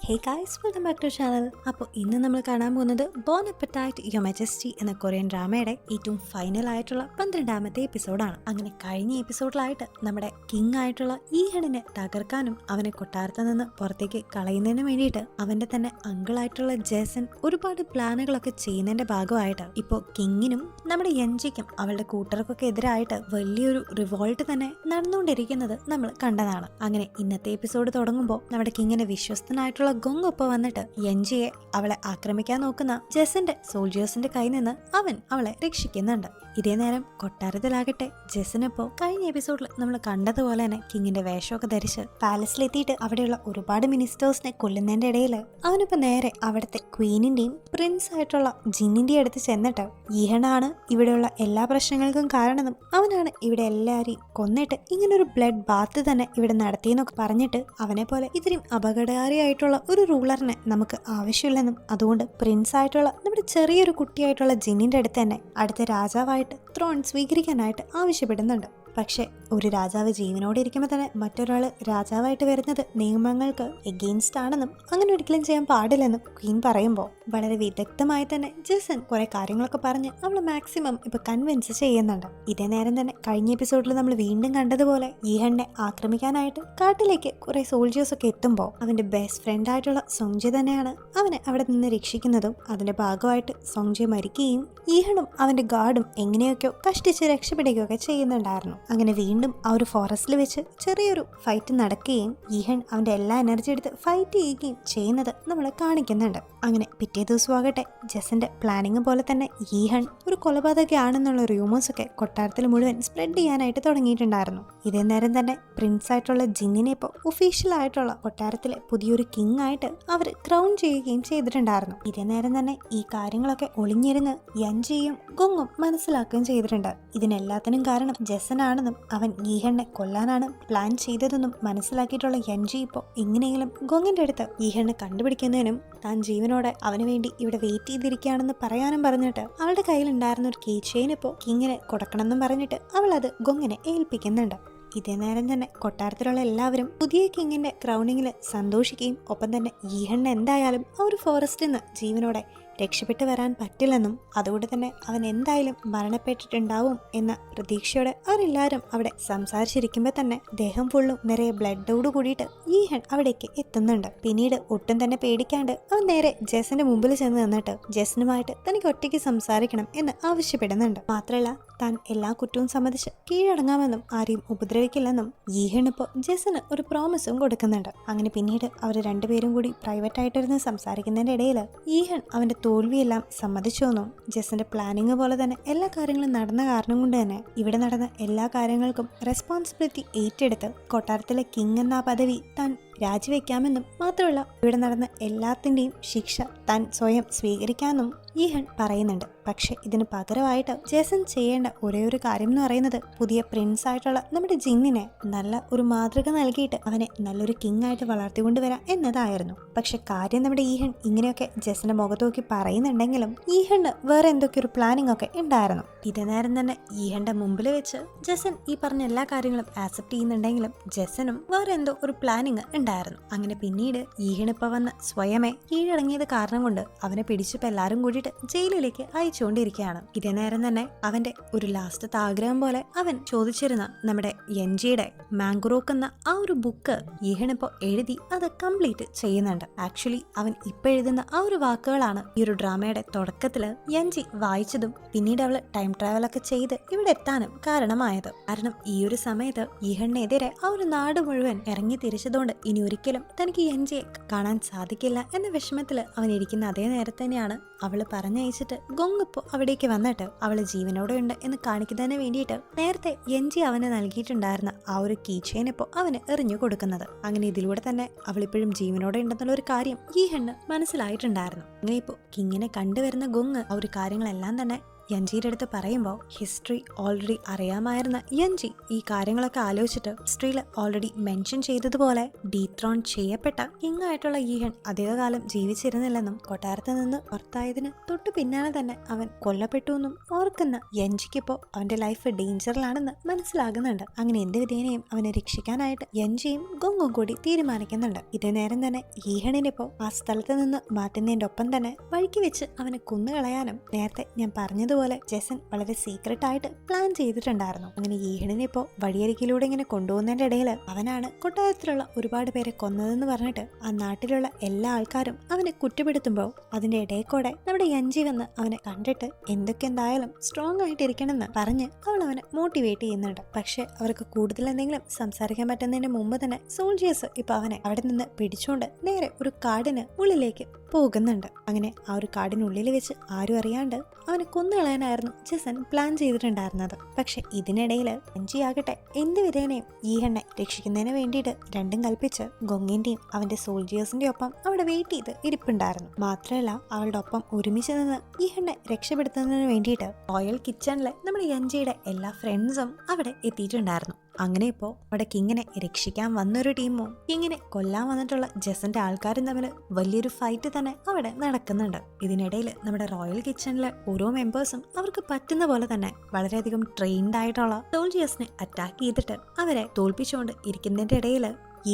Hey guys, welcome back to channel. അപ്പോൾ ഇന്ന് നമ്മൾ കാണാൻ പോകുന്നത് ബോൺ അപ്പറ്റൈറ്റ് യുവർ മജസ്റ്റി എന്ന കൊറിയൻ ഡ്രാമയുടെ ഏറ്റവും ഫൈനൽ ആയിട്ടുള്ള 12ാമത്തെ എപ്പിസോഡാണ്. അങ്ങനെ കഴിഞ്ഞ എപ്പിസോഡിലായിട്ട് നമ്മുടെ കിങ് ആയിട്ടുള്ള ഈഹണിനെ തകർക്കാനും അവനെ കൊട്ടാരത്തിൽ നിന്ന് പുറത്തേക്ക് കളയുന്നതിന് വേണ്ടിയിട്ട് അവന്റെ തന്നെ അങ്കിളായിട്ടുള്ള ജേസൺ ഒരുപാട് പ്ലാനുകളൊക്കെ ചെയ്യുന്നതിന്റെ ഭാഗമായിട്ട് ഇപ്പോൾ കിങ്ങിനും നമ്മുടെ യഞ്ചിക്കും അവളുടെ കൂട്ടർക്കൊക്കെ എതിരായിട്ട് വലിയൊരു റിവോൾട്ട് തന്നെ നടന്നുകൊണ്ടിരിക്കുന്നത് നമ്മൾ കണ്ടതാണ്. അങ്ങനെ ഇന്നത്തെ എപ്പിസോഡ് തുടങ്ങുമ്പോൾ നമ്മുടെ കിങ്ങിന്റെ വിശ്വസ്തനായിട്ടുള്ള ഗൊങ് ഒപ്പം വന്നിട്ട് യഞ്ചിയെ അവളെ ആക്രമിക്കാൻ നോക്കുന്ന ജെസന്റെ സോൾജേഴ്സിന്റെ കയ്യിൽ നിന്ന് അവൻ അവളെ രക്ഷിക്കുന്നുണ്ട്. ഇതേ നേരം കൊട്ടാരത്തിലാകട്ടെ ജെസനിപ്പോ കഴിഞ്ഞ എപ്പിസോഡിൽ നമ്മൾ കണ്ടതുപോലെ തന്നെ കിങ്ങിന്റെ വേഷമൊക്കെ ധരിച്ച് പാലസിലെത്തിയിട്ട് അവിടെയുള്ള ഒരുപാട് മിനിസ്റ്റേഴ്സിനെ കൊല്ലുന്നതിന്റെ ഇടയിൽ അവനിപ്പോ നേരെ അവിടുത്തെ ക്വീനിന്റെയും പ്രിൻസ് ആയിട്ടുള്ള ജിന്നിന്റെയും അടുത്ത് ചെന്നിട്ട് ഈഹണാണ് ഇവിടെയുള്ള എല്ലാ പ്രശ്നങ്ങൾക്കും കാരണമെന്നും അവനാണ് ഇവിടെ എല്ലാരെയും കൊന്നിട്ട് ഇങ്ങനൊരു ബ്ലഡ് ബാത്ത് തന്നെ ഇവിടെ നടത്തിയെന്നൊക്കെ പറഞ്ഞിട്ട് അവനെ പോലെ ഇത്രയും അപകടകാരിയായിട്ടുള്ള ഒരു റൂളറിനെ നമുക്ക് ആവശ്യമില്ലെന്നും അതുകൊണ്ട് പ്രിൻസ് ആയിട്ടുള്ള നമ്മുടെ ചെറിയൊരു കുട്ടിയായിട്ടുള്ള ജിന്നിന്റെ അടുത്ത് തന്നെ അടുത്ത രാജാവായിട്ട് ത്രോൺ സ്വീകരിക്കാനായിട്ട് ആവശ്യപ്പെടുന്നുണ്ട്. പക്ഷെ ഒരു രാജാവ് ജീവനോടെ ഇരിക്കുമ്പോൾ തന്നെ മറ്റൊരാൾ രാജാവായിട്ട് വരുന്നത് നിയമങ്ങൾക്ക് എഗെയിൻസ്റ്റ് ആണെന്നും അങ്ങനെ ഒരിക്കലും ചെയ്യാൻ പാടില്ലെന്നും ക്വീൻ പറയുമ്പോൾ വളരെ വിദഗ്ധമായി തന്നെ ജെസൻ കുറെ കാര്യങ്ങളൊക്കെ പറഞ്ഞ് അവൾ മാക്സിമം ഇപ്പൊ കൺവിൻസ് ചെയ്യുന്നുണ്ട്. ഇതേ നേരം തന്നെ കഴിഞ്ഞ എപ്പിസോഡിൽ നമ്മൾ വീണ്ടും കണ്ടതുപോലെ ഈഹണ്ണെ ആക്രമിക്കാനായിട്ട് കാട്ടിലേക്ക് കുറെ സോൾജേഴ്സ് ഒക്കെ എത്തുമ്പോൾ അവന്റെ ബെസ്റ്റ് ഫ്രണ്ട് ആയിട്ടുള്ള സോങ്ജെ തന്നെയാണ് അവനെ അവിടെ നിന്ന് രക്ഷിക്കുന്നതും അതിന്റെ ഭാഗമായിട്ട് സോങ്ജെ മരിക്കുകയും ഈഹണും അവന്റെ ഗാർഡും എങ്ങനെയൊക്കെയോ കഷ്ടിച്ച് രക്ഷപ്പെടുകയൊക്കെ ചെയ്യുന്നുണ്ടായിരുന്നു. അങ്ങനെ വീണ്ടും ആ ഒരു ഫോറസ്റ്റിൽ വെച്ച് ചെറിയൊരു ഫൈറ്റ് നടക്കുകയും ഈഹൺ അവന്റെ എല്ലാ എനർജി എടുത്ത് ഫൈറ്റ് ചെയ്യുകയും ചെയ്യുന്നത് നമ്മളെ കാണിക്കുന്നുണ്ട്. അങ്ങനെ പിറ്റേ ദിവസമാകട്ടെ ജെസന്റെ പ്ലാനിങ് പോലെ തന്നെ ഈഹൺ ഒരു കൊലപാതകയാണെന്നുള്ള റൂമേഴ്സ് ഒക്കെ കൊട്ടാരത്തിൽ മുഴുവൻ സ്പ്രെഡ് ചെയ്യാനായിട്ട് തുടങ്ങിയിട്ടുണ്ടായിരുന്നു. ഇതേ നേരം തന്നെ പ്രിൻസ് ആയിട്ടുള്ള ജിന്നിനെ ഇപ്പോൾ ഒഫീഷ്യൽ ആയിട്ടുള്ള കൊട്ടാരത്തിലെ പുതിയൊരു കിങ് ആയിട്ട് അവർ ക്രൗൺ ചെയ്യുകയും ചെയ്തിട്ടുണ്ടായിരുന്നു. ഇതേ നേരം തന്നെ ഈ കാര്യങ്ങളൊക്കെ ഒളിഞ്ഞിരുന്ന് യഞ്ചിയും ഗൊങ്ങും മനസ്സിലാക്കുകയും ചെയ്തിട്ടുണ്ട്. ഇതിനെല്ലാത്തിനും കാരണം ജെസനാണെന്നും അവൻ ഈഹണ്ണെ കൊല്ലാനാണ് പ്ലാൻ ചെയ്തതെന്നും മനസ്സിലാക്കിയിട്ടുള്ള യഞ്ചി ഇപ്പോൾ എങ്ങനെയെങ്കിലും ഗൊങ്ങിന്റെ അടുത്ത് ഈഹണ്ണെ കണ്ടുപിടിക്കുന്നതിനും താൻ ജീവനോടെ അവന് വേണ്ടി ഇവിടെ വെയിറ്റ് ചെയ്തിരിക്കുകയാണെന്ന് പറയാനും പറഞ്ഞിട്ട് അവളുടെ കയ്യിലുണ്ടായിരുന്ന ഒരു കീ ചെയിൻ ഇപ്പോൾ കിങ്ങിനെ കൊടുക്കണമെന്നും പറഞ്ഞിട്ട് അവൾ അത് ഗൊങ്ങിനെ ഏൽപ്പിക്കുന്നുണ്ട്. ഇതേ നേരം തന്നെ കൊട്ടാരത്തിലുള്ള എല്ലാവരും പുതിയ കിങ്ങിന്റെ ക്രൗണിങ്ങിൽ സന്തോഷിക്കുകയും ഒപ്പം തന്നെ ഈഹണ്ണ എന്തായാലും ആ ഒരു ഫോറസ്റ്റിൽ നിന്ന് ജീവനോടെ രക്ഷപ്പെട്ടു വരാൻ പറ്റില്ലെന്നും അതുകൊണ്ട് തന്നെ അവൻ എന്തായാലും മരണപ്പെട്ടിട്ടുണ്ടാവും എന്ന പ്രതീക്ഷയോടെ അവരെല്ലാവരും അവിടെ സംസാരിച്ചിരിക്കുമ്പോൾ തന്നെ ദേഹം ഫുള്ളും നിറയെ ബ്ലഡോട് കൂടിയിട്ട് ഈഹൺ അവിടേക്ക് എത്തുന്നുണ്ട്. പിന്നീട് ഒട്ടും തന്നെ പേടിക്കാണ്ട് അവൻ നേരെ ജെസന്റെ മുമ്പിൽ ചെന്ന് നിന്നിട്ട് ജെസനുമായിട്ട് തനിക്ക് ഒറ്റയ്ക്ക് സംസാരിക്കണം എന്ന് ആവശ്യപ്പെടുന്നുണ്ട്. മാത്രമല്ല താൻ എല്ലാ കുറ്റവും സമ്മതിച്ച് കീഴടങ്ങാമെന്നും ആരെയും ഉപദ്രവിക്കില്ലെന്നും ഈഹൺ ഇപ്പോൾ ജെസന് ഒരു പ്രോമിസും കൊടുക്കുന്നുണ്ട്. അങ്ങനെ പിന്നീട് അവർ രണ്ടുപേരും കൂടി പ്രൈവറ്റ് ആയിട്ടിരുന്ന് സംസാരിക്കുന്നതിന്റെ ഇടയിൽ ഈഹൺ അവന്റെ തോൽവിയെല്ലാം സമ്മതിച്ചോന്നും ജെസന്റെ പ്ലാനിങ് പോലെ തന്നെ എല്ലാ കാര്യങ്ങളും നടന്ന കാരണം കൊണ്ട് തന്നെ ഇവിടെ നടന്ന എല്ലാ കാര്യങ്ങൾക്കും റെസ്പോൺസിബിലിറ്റി ഏറ്റെടുത്ത് കൊട്ടാരത്തിലെ കിങ് എന്ന പദവി താൻ രാജിവെക്കാമെന്നും മാത്രമല്ല ഇവിടെ നടന്ന എല്ലാത്തിന്റെയും ശിക്ഷ താൻ സ്വയം സ്വീകരിക്കാമെന്നും ഈഹൺ പറയുന്നുണ്ട്. പക്ഷെ ഇതിന് പകരമായിട്ട് ജെസൻ ചെയ്യേണ്ട ഒരേ ഒരു കാര്യം എന്ന് പറയുന്നത് പുതിയ പ്രിൻസ് ആയിട്ടുള്ള നമ്മുടെ ജിന്നിനെ നല്ല ഒരു മാതൃക നൽകിയിട്ട് അവനെ നല്ലൊരു കിങ് ആയിട്ട് വളർത്തിക്കൊണ്ടുവരാം എന്നതായിരുന്നു. പക്ഷെ കാര്യം നമ്മുടെ ഈഹൺ ഇങ്ങനെയൊക്കെ ജെസന്റെ മുഖത്ത് നോക്കി പറയുന്നുണ്ടെങ്കിലും ഈഹണ് വേറെ എന്തൊക്കെ ഒരു പ്ലാനിങ് ഒക്കെ ഉണ്ടായിരുന്നു. ഇതേ നേരം തന്നെ ഈഹന്റെ മുമ്പിൽ വെച്ച് ജെസൻ ഈ പറഞ്ഞ എല്ലാ കാര്യങ്ങളും ആക്സെപ്റ്റ് ചെയ്യുന്നുണ്ടെങ്കിലും ജെസനും വേറെ എന്തോ ഒരു പ്ലാനിങ് ഉണ്ടായിരുന്നു. അങ്ങനെ പിന്നീട് ഈഹണിപ്പ വന്ന് സ്വയമേ കീഴടങ്ങിയത് കാരണം കൊണ്ട് അവനെ പിടിച്ചപ്പോൾ എല്ലാരും കൂടിയിട്ട് ജയിലിലേക്ക് അയച്ചുകൊണ്ടിരിക്കുകയാണ്. ഇതേ നേരം തന്നെ അവന്റെ ഒരു ലാസ്റ്റത്തെ ആഗ്രഹം പോലെ അവൻ ചോദിച്ചിരുന്ന നമ്മുടെ യഞ്ചിയുടെ മാംഗ്രോക്ക് എന്ന ആ ഒരു ബുക്ക് ഈഹണിപ്പോ എഴുതി അത് കംപ്ലീറ്റ് ചെയ്യുന്നുണ്ട്. ആക്ച്വലി അവൻ ഇപ്പൊ എഴുതുന്ന ആ ഒരു വാക്കുകളാണ് ഈ ഒരു ഡ്രാമയുടെ തുടക്കത്തില് യഞ്ചി വായിച്ചതും പിന്നീട് അവള് ടൈം ട്രാവൽ ഒക്കെ ചെയ്ത് ഇവിടെ എത്താനും കാരണമായത്. കാരണം ഈ ഒരു സമയത്ത് ഈഹണിനെതിരെ ആ ഒരു നാട് മുഴുവൻ ഇറങ്ങി തിരിച്ചതുകൊണ്ട് ഇനി ഒരിക്കലും തനിക്ക് യഞ്ചിയെ കാണാൻ സാധിക്കില്ല എന്ന വിഷമത്തില് അവൻ ഇരിക്കുന്ന അതേ നേരത്തെ തന്നെയാണ് അവള് പറഞ്ഞയച്ചിട്ട് ഗൊങ്ങിപ്പോ അവിടേക്ക് വന്നിട്ട് അവള് ജീവനോടെ ഉണ്ട് എന്ന് കാണിക്കുന്നതിന് വേണ്ടിയിട്ട് നേരത്തെ യഞ്ചി അവന് നൽകിയിട്ടുണ്ടായിരുന്ന ആ ഒരു കീ ചെയിൻ ഇപ്പോ അവന് എറിഞ്ഞു കൊടുക്കുന്നത്. അങ്ങനെ ഇതിലൂടെ തന്നെ അവളിപ്പോഴും ജീവനോടെ ഉണ്ടെന്നുള്ള ഒരു കാര്യം ഈ ഹെണ്ണ് മനസ്സിലായിട്ടുണ്ടായിരുന്നു. അങ്ങനെ ഇപ്പോ കിങ്ങിനെ കണ്ടുവരുന്ന ഗൊങ് ആ ഒരു കാര്യങ്ങളെല്ലാം തന്നെ യഞ്ചിയുടെ അടുത്ത് പറയുമ്പോൾ ഹിസ്റ്ററി ഓൾറെഡി അറിയാമായിരുന്ന യഞ്ചി ഈ കാര്യങ്ങളൊക്കെ ആലോചിച്ചിട്ട് ഹിസ്റ്ററിയിൽ ഓൾറെഡി മെൻഷൻ ചെയ്തതുപോലെ ഡീത്രോൺ ചെയ്യപ്പെട്ട കിങ്ങായിട്ടുള്ള ഈഹൺ അധികകാലം ജീവിച്ചിരുന്നില്ലെന്നും കൊട്ടാരത്തിൽ നിന്ന് പുറത്തായതിന് തൊട്ടു പിന്നാലെ തന്നെ അവൻ കൊല്ലപ്പെട്ടു എന്നും ഓർക്കുന്ന യഞ്ചിക്കിപ്പോ അവന്റെ ലൈഫ് ഡേഞ്ചറിലാണെന്ന് മനസ്സിലാകുന്നുണ്ട്. അങ്ങനെ എന്ത് വിധേനയും അവനെ രക്ഷിക്കാനായിട്ട് യഞ്ചിയും ഗൊങ്ങും കൂടി തീരുമാനിക്കുന്നുണ്ട്. ഇതേ നേരം തന്നെ ഈഹണിനിപ്പോ ആ സ്ഥലത്ത് നിന്ന് മാറ്റുന്നതിന്റെ ഒപ്പം തന്നെ വഴിക്ക് വെച്ച് അവനെ കൊന്നുകളയാനും നേരത്തെ ഞാൻ പറഞ്ഞതുപോലെ ജെസൻ വളരെ സീക്രട്ട് ആയിട്ട് പ്ലാൻ ചെയ്തിട്ടുണ്ടായിരുന്നു. അങ്ങനെ ഈഹണിനെ ഇപ്പോ വഴിയരികിലൂടെ ഇങ്ങനെ കൊണ്ടുപോകുന്നതിന്റെ ഇടയിൽ അവനാണ് കൊട്ടാരത്തിലുള്ള ഒരുപാട് പേരെ കൊന്നതെന്ന് പറഞ്ഞിട്ട് ആ നാട്ടിലുള്ള എല്ലാ ആൾക്കാരും അവനെ കുറ്റപ്പെടുത്തുമ്പോൾ അതിന്റെ ഇടയിൽ കൂടെ നമ്മുടെ യഞ്ചി വന്ന് അവനെ കണ്ടിട്ട് എന്തൊക്കെ എന്തായാലും സ്ട്രോങ് ആയിട്ടിരിക്കണമെന്ന് പറഞ്ഞ് അവൾ അവനെ മോട്ടിവേറ്റ് ചെയ്യുന്നുണ്ട്. പക്ഷെ അവർക്ക് കൂടുതൽ എന്തെങ്കിലും സംസാരിക്കാൻ പറ്റുന്നതിന് മുമ്പ് തന്നെ സോൾജിയേഴ്സ് ഇപ്പൊ അവനെ അവിടെ നിന്ന് പിടിച്ചുകൊണ്ട് നേരെ ഒരു കാടിന് ഉള്ളിലേക്ക് പോകുന്നുണ്ട്. അങ്ങനെ ആ ഒരു കാടിനുള്ളിൽ വെച്ച് ആരും അറിയാണ്ട് അവനെ കൊന്നുകളയാനായിരുന്നു ജെസൻ പ്ലാൻ ചെയ്തിട്ടുണ്ടായിരുന്നത്. പക്ഷെ ഇതിനിടയിൽ യഞ്ചി ആകട്ടെ എന്ത് വിധേനയും ഈഹണ്ണെ രക്ഷിക്കുന്നതിന് വേണ്ടിയിട്ട് രണ്ടും കൽപ്പിച്ച് ഗൊങ്ങിന്റെയും അവന്റെ സോൾജിയേഴ്സിന്റെ ഒപ്പം അവിടെ വെയിറ്റ് ചെയ്ത് ഇരിപ്പുണ്ടായിരുന്നു. മാത്രമല്ല അവളുടെ ഒപ്പം ഒരുമിച്ച് നിന്ന് ഈഹണ്ണെ രക്ഷപ്പെടുത്തുന്നതിന് വേണ്ടിയിട്ട് റോയൽ കിച്ചണിലെ നമ്മുടെ യഞ്ചിയുടെ എല്ലാ ഫ്രണ്ട്സും അവിടെ എത്തിയിട്ടുണ്ടായിരുന്നു. അങ്ങനെ ഇപ്പോ അവിടെ കിങ്ങിനെ രക്ഷിക്കാൻ വന്നൊരു ടീമും കിങ്ങിനെ കൊല്ലാൻ വന്നിട്ടുള്ള ജെസന്റെ ആൾക്കാരും തമ്മിൽ വലിയൊരു ഫൈറ്റ് തന്നെ അവിടെ നടക്കുന്നുണ്ട്. ഇതിനിടയിൽ നമ്മുടെ റോയൽ കിച്ചണിലെ ഓരോ മെമ്പേഴ്സും അവർക്ക് പറ്റുന്ന പോലെ തന്നെ വളരെയധികം ട്രെയിൻഡ് ആയിട്ടുള്ള സോൾജിയേഴ്സിനെ അറ്റാക്ക് ചെയ്തിട്ട് അവരെ തോൽപ്പിച്ചുകൊണ്ട് ഇരിക്കുന്നതിന്റെ ഇടയിൽ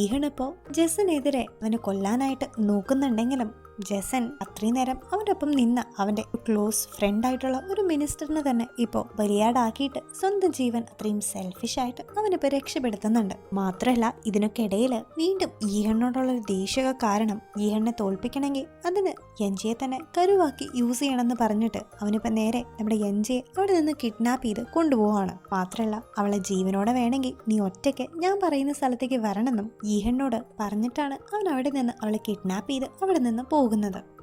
ഈഹണിപ്പോ ജെസനെതിരെ അവനെ കൊല്ലാനായിട്ട് നോക്കുന്നുണ്ടെങ്കിലും ജെസൻ അത്രയും നേരം അവന്റെ ഒപ്പം നിന്ന് അവന്റെ ക്ലോസ് ഫ്രണ്ട് ആയിട്ടുള്ള ഒരു മിനിസ്റ്ററിനെ തന്നെ ഇപ്പോ ബലിയാടാക്കിയിട്ട് സ്വന്തം ജീവൻ അത്രയും സെൽഫിഷ് ആയിട്ട് അവനിപ്പോ രക്ഷപ്പെടുത്തുന്നുണ്ട്. മാത്രമല്ല ഇതിനൊക്കെ ഇടയിൽ വീണ്ടും ഈഹണ്ണോടുള്ള ഒരു ദേഷ്യ കാരണം ഈഹണ്ണെ തോൽപ്പിക്കണമെങ്കിൽ അതിന് യഞ്ചിയെ തന്നെ കരുവാക്കി യൂസ് ചെയ്യണമെന്ന് പറഞ്ഞിട്ട് അവനിപ്പോ നേരെ നമ്മുടെ യഞ്ചിയെ അവിടെ നിന്ന് കിഡ്നാപ്പ് ചെയ്ത് കൊണ്ടുപോവാണ്. മാത്രമല്ല അവളെ ജീവനോടെ വേണമെങ്കിൽ നീ ഒറ്റയ്ക്ക് ഞാൻ പറയുന്ന സ്ഥലത്തേക്ക് വരണമെന്നും ഈഹണ്ണോട് പറഞ്ഞിട്ടാണ് അവൻ അവിടെ നിന്ന് അവളെ കിഡ്നാപ്പ് ചെയ്ത് അവിടെ നിന്ന് പോകുന്നത്.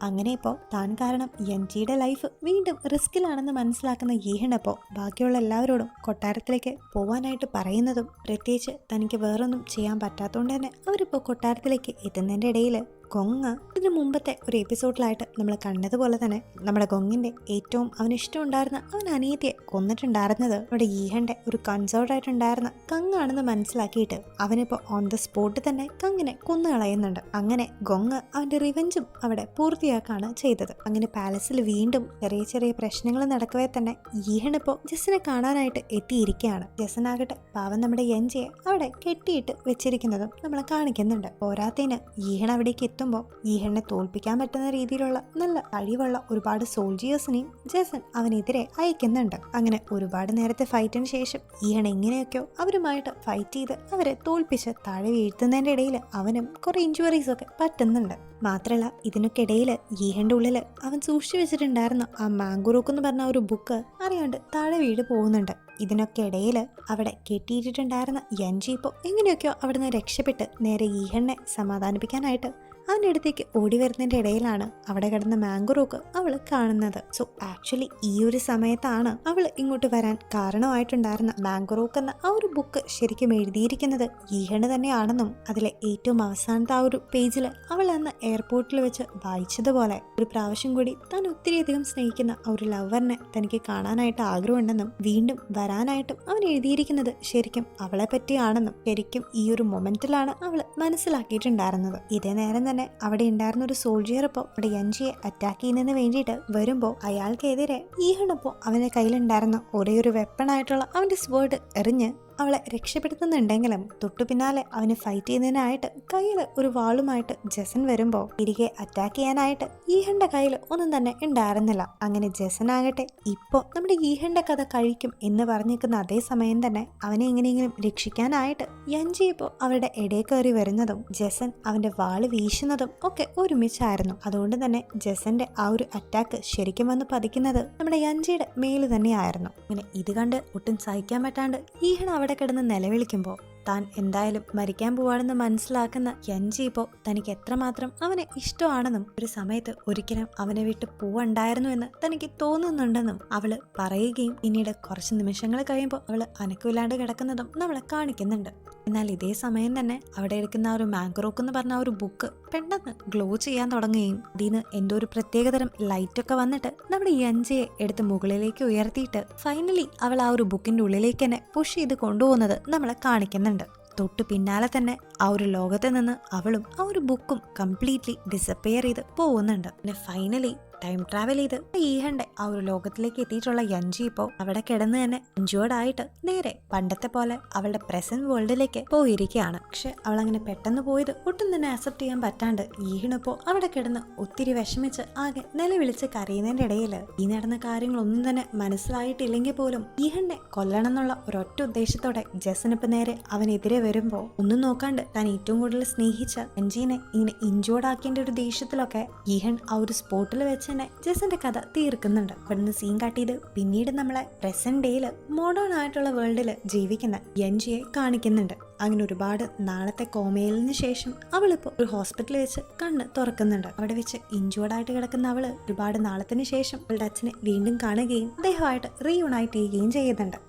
അങ്ങനെ ഇപ്പോ താൻ കാരണം യഞ്ചിയുടെ ലൈഫ് വീണ്ടും റിസ്കിലാണെന്ന് മനസ്സിലാക്കുന്ന ഈഹണപ്പോ ബാക്കിയുള്ള എല്ലാവരോടും കൊട്ടാരത്തിലേക്ക് പോവാനായിട്ട് പറയുന്നതും പ്രത്യേകിച്ച് തനിക്ക് വേറൊന്നും ചെയ്യാൻ പറ്റാത്തതുകൊണ്ട് തന്നെ അവരിപ്പോ കൊട്ടാരത്തിലേക്ക് എത്തുന്നതിന്റെ ഇടയിൽ ഗൊങ് ഇതിന് മുമ്പത്തെ ഒരു എപ്പിസോഡിലായിട്ട് നമ്മൾ കണ്ടതുപോലെ തന്നെ നമ്മുടെ ഗൊങ്ങിന്റെ ഏറ്റവും അവന് ഇഷ്ടമുണ്ടായിരുന്ന അവൻ അനിയത്തിയെ കൊന്നിട്ടുണ്ടായിരുന്നത് അവിടെ ഈഹന്റെ ഒരു കൺസേർട്ട് ആയിട്ടുണ്ടായിരുന്ന കങ്ങാണെന്ന് മനസ്സിലാക്കിയിട്ട് അവനിപ്പോ ഓൺ ദ സ്പോട്ട് തന്നെ കങ്ങിനെ കൊന്നുകളയുന്നുണ്ട്. അങ്ങനെ ഗൊങ് അവന്റെ റിവെഞ്ചും അവിടെ പൂർത്തിയാക്കാണ് ചെയ്തത്. അങ്ങനെ പാലസിൽ വീണ്ടും ചെറിയ ചെറിയ പ്രശ്നങ്ങൾ നടക്കവേ തന്നെ ഈഹണിപ്പോ ജെസനെ കാണാനായിട്ട് എത്തിയിരിക്കുകയാണ്. ജെസനാകട്ടെ പാവം നമ്മുടെ യഞ്ചിയെ അവിടെ കെട്ടിയിട്ട് വെച്ചിരിക്കുന്നതും നമ്മളെ കാണിക്കുന്നുണ്ട്. പോരാത്തതിന് ഈഹൺ അവിടേക്ക് എത്തുമ്പോൾ ഈഹണ്ണെ തോൽപ്പിക്കാൻ പറ്റുന്ന രീതിയിലുള്ള നല്ല കഴിവുള്ള ഒരുപാട് സോൾജിയേഴ്സിനെയും ജെസൻ അവനെതിരെ അയക്കുന്നുണ്ട്. അങ്ങനെ ഒരുപാട് നേരത്തെ ഫൈറ്റിന് ശേഷം ഈഹൺ എങ്ങനെയൊക്കെയോ അവരുമായിട്ട് ഫൈറ്റ് ചെയ്ത് അവരെ തോൽപ്പിച്ച് താഴെ വീഴ്ത്തുന്നതിന്റെ ഇടയിൽ അവനും കുറെ ഇഞ്ചുറീസ് ഒക്കെ പറ്റുന്നുണ്ട്. മാത്രമല്ല ഇതിനൊക്കെ ഇടയിൽ ഈഹന്റെ ഉള്ളിൽ അവൻ സൂക്ഷിച്ചു വെച്ചിട്ടുണ്ടായിരുന്ന ആ മാംഗോ റോക്ക് എന്ന് പറഞ്ഞ ഒരു ബുക്ക് അറിയാണ്ട് താഴെ വീട് പോകുന്നുണ്ട്. ഇതിനൊക്കെ ഇടയിൽ അവിടെ കെട്ടിയിട്ടിട്ടുണ്ടായിരുന്ന യഞ്ചി ഇപ്പോൾ എങ്ങനെയൊക്കെയോ അവിടുന്ന് രക്ഷപ്പെട്ട് നേരെ ഈഹണ്ണെ സമാധാനിപ്പിക്കാനായിട്ട് അവൻ്റെ അടുത്തേക്ക് ഓടി വരുന്നതിൻ്റെ ഇടയിലാണ് അവിടെ കിടന്ന മാംഗോ റോക്ക് അവൾ കാണുന്നത്. സോ ആക്ച്വലി ഈ ഒരു സമയത്താണ് അവൾ ഇങ്ങോട്ട് വരാൻ കാരണമായിട്ടുണ്ടായിരുന്ന മാംഗോ റോക്ക് എന്ന ആ ഒരു ബുക്ക് ശരിക്കും എഴുതിയിരിക്കുന്നത് ഈഹണ് തന്നെയാണെന്നും അതിലെ ഏറ്റവും അവസാനത്തെ ആ ഒരു പേജിൽ അവൾ അന്ന് എയർപോർട്ടിൽ വെച്ച് വായിച്ചതുപോലെ ഒരു പ്രാവശ്യം കൂടി താൻ ഒത്തിരിയധികം സ്നേഹിക്കുന്ന ആ ഒരു ലവറിനെ തനിക്ക് കാണാനായിട്ട് ആഗ്രഹമുണ്ടെന്നും വീണ്ടും വരാനായിട്ടും അവൻ എഴുതിയിരിക്കുന്നത് ശരിക്കും അവളെ പറ്റിയാണെന്നും ശരിക്കും ഈ ഒരു മൊമെന്റിലാണ് അവൾ മനസ്സിലാക്കിയിട്ടുണ്ടായിരുന്നത്. ഇതേ നേരം തന്നെ അവിടെ ഉണ്ടായിരുന്ന ഒരു സോൾജിയർ ഇപ്പോൾ അവിടെ യഞ്ചിയെ അറ്റാക്ക് ചെയ്യുന്നതിന് വേണ്ടിയിട്ട് വരുമ്പോൾ അയാൾക്കെതിരെ ഈഹണപ്പോ അവന്റെ കയ്യിലുണ്ടായിരുന്ന ഒരേ ഒരു വെപ്പണായിട്ടുള്ള അവന്റെ സ്വേർഡ് എറിഞ്ഞ് അവളെ രക്ഷപ്പെടുത്തുന്നുണ്ടെങ്കിലും തൊട്ടു പിന്നാലെ അവന് ഫൈറ്റ് ചെയ്യുന്നതിനായിട്ട് കയ്യിൽ ഒരു വാളുമായിട്ട് ജെസൻ വരുമ്പോൾ തിരികെ അറ്റാക്ക് ചെയ്യാനായിട്ട് ഈഹന്റെ കയ്യിൽ ഒന്നും തന്നെ ഉണ്ടായിരുന്നില്ല. അങ്ങനെ ജെസൻ ആകട്ടെ ഇപ്പോ നമ്മുടെ ഈഹന്റെ കഥ കഴിക്കും എന്ന് പറഞ്ഞിരിക്കുന്ന അതേ സമയം തന്നെ അവനെ എങ്ങനെയെങ്കിലും രക്ഷിക്കാനായിട്ട് യഞ്ചി ഇപ്പോൾ അവരുടെ ഇടയിൽ കയറി വരുന്നതും ജെസൻ അവന്റെ വാള് വീശുന്നതും ഒക്കെ ഒരുമിച്ചായിരുന്നു. അതുകൊണ്ട് തന്നെ ജെസന്റെ ആ ഒരു അറ്റാക്ക് ശരിക്കും വന്ന് പതിക്കുന്നത് നമ്മുടെ യഞ്ചിയുടെ മേല് തന്നെയായിരുന്നു. അങ്ങനെ ഇത് കണ്ട് ഒട്ടും സഹിക്കാൻ പറ്റാണ്ട് ഈഹൻ അവിടെ കിടന്ന് നിലവിളിക്കുമ്പോൾ താൻ എന്തായാലും മരിക്കാൻ പോവാണെന്ന് മനസ്സിലാക്കുന്ന യഞ്ചി ഇപ്പോൾ തനിക്ക് എത്രമാത്രം അവനെ ഇഷ്ടമാണെന്നും ഒരു സമയത്ത് ഒരിക്കലും അവനെ വിട്ട് പോവണ്ടായിരുന്നു എന്ന് തനിക്ക് തോന്നുന്നുണ്ടെന്നും അവള് പറയുകയും പിന്നീട് കുറച്ച് നിമിഷങ്ങൾ കഴിയുമ്പോൾ അവള് അനക്കമില്ലാണ്ട് കിടക്കുന്നതും നമ്മളെ കാണിക്കുന്നുണ്ട്. എന്നാൽ ഇതേ സമയം തന്നെ അവിടെ ഇരിക്കുന്ന ആ ഒരു മാംഗ്രോക്ക് എന്ന് പറഞ്ഞ ആ ഒരു ബുക്ക് പെട്ടെന്ന് ഗ്ലോ ചെയ്യാൻ തുടങ്ങുകയും ഇതിന് എന്തോ ഒരു പ്രത്യേകതരം ലൈറ്റ് ഒക്കെ വന്നിട്ട് നമ്മുടെ യഞ്ചിയെ എടുത്ത് മുകളിലേക്ക് ഉയർത്തിയിട്ട് ഫൈനലി അവൾ ആ ഒരു ബുക്കിന്റെ ഉള്ളിലേക്ക് തന്നെ പുഷ് ചെയ്ത് കൊണ്ടുപോകുന്നത് നമ്മളെ കാണിക്കുന്നുണ്ട്. തൊട്ടു പിന്നാലെ തന്നെ ആ ഒരു ലോകത്ത് നിന്ന് അവളും ആ ഒരു ബുക്കും കംപ്ലീറ്റ്ലി ഡിസപ്പിയർ ചെയ്ത് പോകുന്നുണ്ട്. പിന്നെ ഫൈനലി ടൈം ട്രാവൽ ചെയ്ത് ഈഹന്റെ ആ ഒരു ലോകത്തിലേക്ക് എത്തിയിട്ടുള്ള യഞ്ചി ഇപ്പോ അവിടെ കിടന്ന് തന്നെ ഇൻജേർഡ് ആയിട്ട് നേരെ പണ്ടത്തെ പോലെ അവളുടെ പ്രസന്റ് വേൾഡിലേക്ക് പോയിരിക്കുകയാണ്. പക്ഷെ അവൾ അങ്ങനെ പെട്ടെന്ന് പോയത് ഒട്ടും തന്നെ അക്സെപ്റ്റ് ചെയ്യാൻ പറ്റാണ്ട് ഈഹണിപ്പോ അവിടെ കിടന്ന് ഒത്തിരി വിഷമിച്ച് ആകെ നിലവിളിച്ച് കരയുന്നതിന്റെ ഇടയിൽ ഈ നടന്ന കാര്യങ്ങളൊന്നും തന്നെ മനസ്സിലായിട്ടില്ലെങ്കിൽ പോലും ഈഹനെ കൊല്ലണം എന്നുള്ള ഒരൊറ്റ ഉദ്ദേശത്തോടെ ജസനിപ്പോ നേരെ അവനെതിരെ വരുമ്പോ ഒന്നും നോക്കാണ്ട് താൻ ഏറ്റവും കൂടുതൽ സ്നേഹിച്ച യഞ്ചീനെ ഇങ്ങനെ ഇൻജേർഡ് ആക്കേണ്ട ഒരു ദേഷ്യത്തിലൊക്കെ ഈഹൻ ആ ഒരു സ്പോട്ടിൽ വെച്ച് ജസന്റെ കഥ തീർക്കുന്നുണ്ട്. ഇവിടുന്ന് സീൻ കാട്ടിയത് പിന്നീട് നമ്മളെ പ്രസന്റ് ഡേയില് മോഡേൺ ആയിട്ടുള്ള വേൾഡില് ജീവിക്കുന്ന യഞ്ചിയെ കാണിക്കുന്നുണ്ട്. അങ്ങനെ ഒരുപാട് നാളത്തെ കോമയിലിന് ശേഷം അവളിപ്പോ ഒരു ഹോസ്പിറ്റലിൽ വെച്ച് കണ്ണ് തുറക്കുന്നുണ്ട്. അവിടെ വെച്ച് ഇൻജേർഡ് ആയിട്ട് കിടക്കുന്ന അവള് ഒരുപാട് നാളത്തിന് ശേഷം അവളുടെ അച്ഛനെ വീണ്ടും കാണുകയും അദ്ദേഹമായിട്ട് റീയൂണൈറ്റ് ചെയ്യുകയും ചെയ്യുന്നുണ്ട്.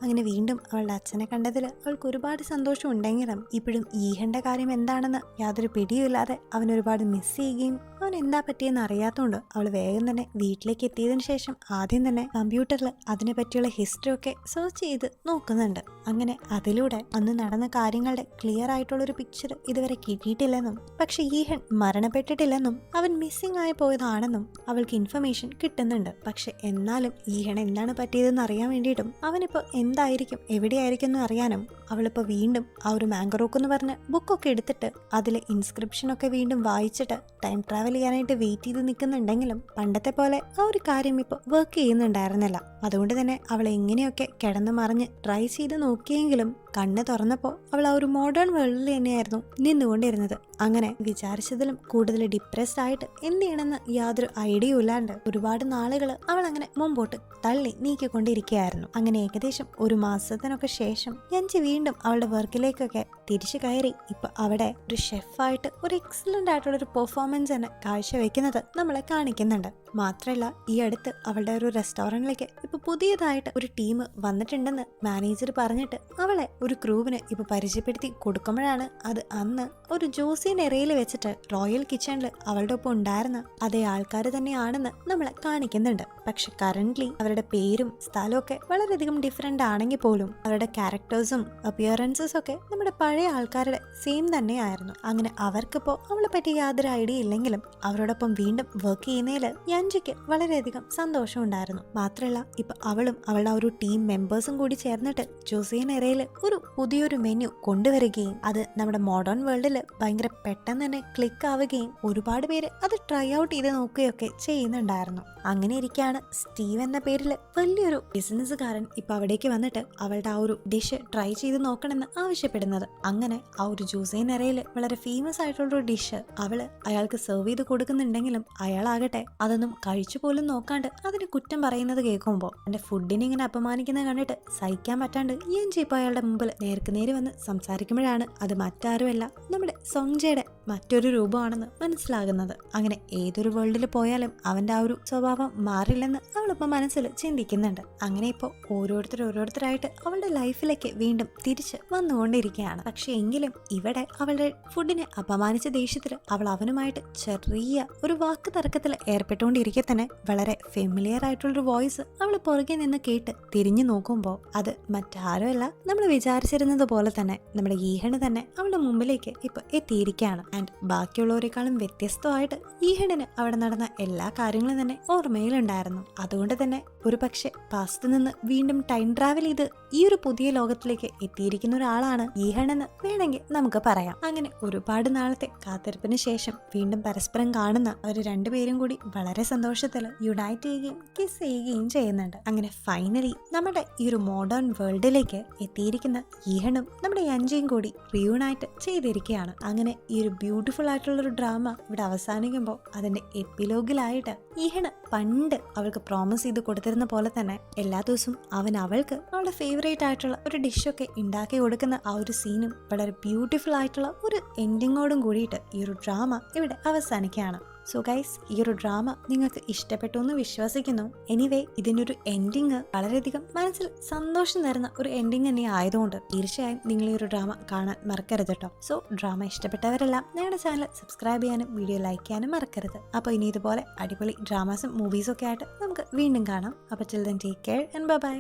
അങ്ങനെ വീണ്ടും അവളുടെ അച്ഛനെ കണ്ടതിൽ അവൾക്ക് ഒരുപാട് സന്തോഷം ഉണ്ടെങ്കിലും ഇപ്പോഴും ഈഹന്റെ കാര്യം എന്താണെന്ന് യാതൊരു പിടിയുമില്ലാതെ അവൻ ഒരുപാട് മിസ് ചെയ്യുകയും അവൻ എന്താ പറ്റിയെന്ന് അറിയാത്തതുകൊണ്ട് അവൾ വേഗം തന്നെ വീട്ടിലേക്ക് എത്തിയതിനു ശേഷം ആദ്യം തന്നെ കമ്പ്യൂട്ടറിൽ അതിനെ പറ്റിയുള്ള ഹിസ്റ്ററി ഒക്കെ സെർച്ച് ചെയ്ത് നോക്കുന്നുണ്ട്. അങ്ങനെ അതിലൂടെ അന്ന് നടന്ന കാര്യങ്ങളുടെ ക്ലിയർ ആയിട്ടുള്ള ഒരു പിക്ചർ ഇതുവരെ കിട്ടിയിട്ടില്ലെന്നും പക്ഷെ ഈഹൻ മരണപ്പെട്ടിട്ടില്ലെന്നും അവൻ മിസ്സിംഗ് ആയി പോയതാണെന്നും അവൾക്ക് ഇൻഫർമേഷൻ കിട്ടുന്നുണ്ട്. പക്ഷെ എന്നാലും ഈഹൻ എന്താണ് പറ്റിയതെന്ന് അറിയാൻ വേണ്ടിയിട്ടും അവനിപ്പോ എന്തായിരിക്കും എവിടെയായിരിക്കും എന്ന് അറിയാനും അവളിപ്പോൾ വീണ്ടും ആ ഒരു മാംഗ്രോക്ക് എന്ന് പറഞ്ഞ ബുക്കൊക്കെ എടുത്തിട്ട് അതിലെ ഇൻസ്ക്രിപ്ഷനൊക്കെ വീണ്ടും വായിച്ചിട്ട് ടൈം ട്രാവൽ ചെയ്യാനായിട്ട് വെയിറ്റ് ചെയ്ത് നിൽക്കുന്നുണ്ടെങ്കിലും പണ്ടത്തെ പോലെ ആ ഒരു കാര്യം ഇപ്പോൾ വർക്ക് ചെയ്യുന്നുണ്ടായിരുന്നില്ല. അതുകൊണ്ട് തന്നെ അവൾ എങ്ങനെയൊക്കെ കിടന്നു മറിഞ്ഞ് ട്രൈ ചെയ്ത് നോക്കിയെങ്കിലും കണ്ണ് തുറന്നപ്പോൾ അവൾ ആ ഒരു മോഡേൺ വേൾഡിൽ തന്നെയായിരുന്നു നിന്നുകൊണ്ടിരുന്നത്. അങ്ങനെ വിചാരിച്ചതിലും കൂടുതൽ ഡിപ്രസ്ഡ് ആയിട്ട് എന്ത് ചെയ്യണമെന്ന് യാതൊരു ഐഡിയയും ഇല്ലാണ്ട് ഒരുപാട് നാളുകൾ അവൾ അങ്ങനെ മുമ്പോട്ട് തള്ളി നീക്കിക്കൊണ്ടിരിക്കുകയായിരുന്നു. അങ്ങനെ ഏകദേശം ഒരു മാസത്തിനൊക്കെ ശേഷം യഞ്ചി വീണ്ടും അവളുടെ വർക്കിലേക്കൊക്കെ തിരിച്ചു കയറി ഇപ്പൊ അവിടെ ഒരു ഷെഫായിട്ട് ഒരു എക്സലന്റ് ആയിട്ടുള്ള ഒരു പെർഫോമൻസ് തന്നെ കാഴ്ചവെക്കുന്നത് നമ്മളെ കാണിക്കുന്നുണ്ട്. മാത്രമല്ല ഈ അടുത്ത് അവളുടെ ഒരു റെസ്റ്റോറൻറ്റിലേക്ക് ഇപ്പൊ പുതിയതായിട്ട് ഒരു ടീം വന്നിട്ടുണ്ടെന്ന് മാനേജർ പറഞ്ഞിട്ട് അവളെ ഒരു ക്രൂവിന് ഇപ്പൊ പരിചയപ്പെടുത്തി കൊടുക്കുമ്പോഴാണ് അത് അന്ന് ഒരു ജോസിയൻ എറയിൽ വെച്ചിട്ട് റോയൽ കിച്ചണിൽ അവളുടെ ഒപ്പം ഉണ്ടായിരുന്ന അതേ ആൾക്കാർ തന്നെയാണെന്ന് നമ്മളെ കാണിക്കുന്നുണ്ട്. പക്ഷെ കറന്റ്ലി അവരുടെ പേരും സ്ഥലവും ഒക്കെ വളരെയധികം ഡിഫറെന്റ് ആണെങ്കിൽ പോലും അവരുടെ ക്യാരക്ടേഴ്സും അപ്പിയറൻസസും ഒക്കെ നമ്മുടെ പഴയ ആൾക്കാരുടെ സെയിം തന്നെയായിരുന്നു. അങ്ങനെ അവർക്കിപ്പോ അവളെ പറ്റി യാതൊരു ഐഡിയ ഇല്ലെങ്കിലും അവരോടൊപ്പം വീണ്ടും വർക്ക് ചെയ്യുന്നതിൽ യഞ്ചിക്ക് വളരെയധികം സന്തോഷം ഉണ്ടായിരുന്നു. മാത്രമല്ല ഇപ്പൊ അവളും അവളുടെ ഒരു ടീം മെമ്പേഴ്സും കൂടി ചേർന്നിട്ട് ജോസിയൻ എറയിൽ ഒരു പുതിയൊരു മെനു കൊണ്ടുവരികയും അത് നമ്മുടെ മോഡേൺ വേൾഡിൽ ഭയങ്കര പെട്ടെന്ന് തന്നെ ക്ലിക്ക് ആവുകയും ഒരുപാട് പേര് അത് ട്രൈ ഔട്ട് ചെയ്ത് നോക്കുകയൊക്കെ ചെയ്യുന്നുണ്ടായിരുന്നു. അങ്ങനെ ഇരിക്കുകയാണ് സ്റ്റീവ് എന്ന പേരിൽ വലിയൊരു ബിസിനസ്സുകാരൻ ഇപ്പൊ അവിടേക്ക് വന്നിട്ട് അവളുടെ ആ ഒരു ഡിഷ് ട്രൈ ചെയ്ത് നോക്കണമെന്ന് ആവശ്യപ്പെടുന്നത്. അങ്ങനെ ആ ഒരു ജോസിയൻ എറയിൽ വളരെ ഫേമസ് ആയിട്ടുള്ള ഒരു ഡിഷ് അവള് അയാൾക്ക് സെർവ് ചെയ്ത് കൊടുക്കുന്നുണ്ടെങ്കിലും അയാളാകട്ടെ അതൊന്നും കഴിച്ചു പോലും നോക്കാണ്ട് അതിന് കുറ്റം പറയുന്നത് കേൾക്കുമ്പോൾ എന്റെ ഫുഡിനെ ഇങ്ങനെ അപമാനിക്കുന്നത് കണ്ടിട്ട് സഹിക്കാൻ പറ്റാണ്ട് യഞ്ചി ഇപ്പൊ അയാളുടെ മുമ്പിൽ നേർക്കുനേര് വന്ന് സംസാരിക്കുമ്പോഴാണ് അത് മറ്റാരുമല്ല നമ്മുടെ സോങ്ജയുടെ മറ്റൊരു രൂപമാണെന്ന് മനസ്സിലാകുന്നത്. അങ്ങനെ ഏതൊരു വേൾഡിൽ പോയാലും അവന്റെ ആ ഒരു സ്വഭാവം മാറില്ലെന്ന് അവളിപ്പോ മനസ്സിൽ ചിന്തിക്കുന്നുണ്ട്. അങ്ങനെ ഇപ്പോ ഓരോരുത്തരായിട്ട് അവളുടെ ലൈഫിലേക്ക് വീണ്ടും തിരിച്ച് വന്നുകൊണ്ടിരിക്കുകയാണ്. പക്ഷെ എങ്കിലും ഇവിടെ അവളുടെ ഫുഡിനെ അപമാനിച്ച ദേഷ്യത്തിൽ അവൾ അവനുമായിട്ട് ചെറിയ ഒരു വാക്ക് തർക്കത്തിൽ ഏർപ്പെട്ടുകൊണ്ടിരിക്കെ തന്നെ വളരെ ഫെമിലിയർ ആയിട്ടുള്ളൊരു വോയിസ് അവൾ പുറകെ നിന്ന് കേട്ട് തിരിഞ്ഞു നോക്കുമ്പോൾ അത് മറ്റാരുമല്ല നമ്മൾ വിചാരിച്ചിരുന്നത് പോലെ തന്നെ നമ്മുടെ ഈഹണ് തന്നെ അവളുടെ മുമ്പിലേക്ക് ഇപ്പൊ എത്തിയിരിക്കുകയാണ്. ആൻഡ് ബാക്കിയുള്ളവരെക്കാളും വ്യത്യസ്തമായിട്ട് ഈഹണിന് അവിടെ നടന്ന എല്ലാ കാര്യങ്ങളും തന്നെ ഓർമ്മയിലുണ്ടായിരുന്നു. അതുകൊണ്ട് തന്നെ ഒരു പക്ഷെ പാസ്റ്റ് നിന്ന് വീണ്ടും ടൈം ട്രാവൽ ചെയ്ത് ഈ ഒരു പുതിയ ലോകത്തിലേക്ക് എത്തിയിരിക്കുന്ന ഒരാളാണ് ഈഹണെന്ന് വേണമെങ്കിൽ നമുക്ക് പറയാം. അങ്ങനെ ഒരുപാട് നാളത്തെ കാത്തിരിപ്പിന് ശേഷം വീണ്ടും പരസ്പരം കാണുന്ന അവർ രണ്ടുപേരും കൂടി വളരെ സന്തോഷത്തിൽ യുണൈറ്റ് ചെയ്യുകയും കിസ് ചെയ്യുകയും ചെയ്യുന്നുണ്ട്. അങ്ങനെ ഫൈനലി നമ്മുടെ ഈ ഒരു മോഡേൺ വേൾഡിലേക്ക് എത്തിയിരിക്കുന്ന ഈഹണും നമ്മുടെ യഞ്ചിയും കൂടി റിയൂണൈറ്റ് ചെയ്തിരിക്കുകയാണ്. അങ്ങനെ ഈ ഒരു ബ്യൂട്ടിഫുൾ ആയിട്ടുള്ള ഒരു ഡ്രാമ ഇവിടെ അവസാനിക്കുമ്പോൾ അതിന്റെ എപ്പിലോഗിലായിട്ട് ഈഹണ് പണ്ട് അവൾക്ക് പ്രോമിസ് ചെയ്ത് കൊടുത്തിരുന്ന പോലെ തന്നെ എല്ലാ ദിവസവും അവൻ അവൾക്ക് അവളുടെ ഫേവറേറ്റ് ആയിട്ടുള്ള ഒരു ഡിഷൊക്കെ ഉണ്ടാക്കി കൊടുക്കുന്ന ആ ഒരു സീനും വളരെ ബ്യൂട്ടിഫുൾ ആയിട്ടുള്ള ഒരു എൻഡിങ്ങോടും കൂടിയിട്ട് ഈ ഒരു ഡ്രാമ ഇവിടെ അവസാനിക്കുകയാണ്. സോ ഗൈസ്, ഈ ഒരു ഡ്രാമ നിങ്ങൾക്ക് ഇഷ്ടപ്പെട്ടു എന്ന് വിശ്വസിക്കുന്നു. എനിവേ, ഇതിൻ്റെ ഒരു എൻഡിങ് വളരെയധികം മനസ്സിൽ സന്തോഷം തരുന്ന ഒരു എൻഡിങ് തന്നെ ആയതുകൊണ്ട് തീർച്ചയായും നിങ്ങൾ ഈ ഒരു ഡ്രാമ കാണാൻ മറക്കരുത് കേട്ടോ. സോ ഡ്രാമ ഇഷ്ടപ്പെട്ടവരെല്ലാം ഞങ്ങളുടെ ചാനൽ സബ്സ്ക്രൈബ് ചെയ്യാനും വീഡിയോ ലൈക്ക് ചെയ്യാനും മറക്കരുത്. അപ്പോൾ ഇനി ഇതുപോലെ അടിപൊളി ഡ്രാമാസും മൂവീസും ഒക്കെ ആയിട്ട് നമുക്ക് വീണ്ടും കാണാം. അപ്പോൾ till then take care and bye bye.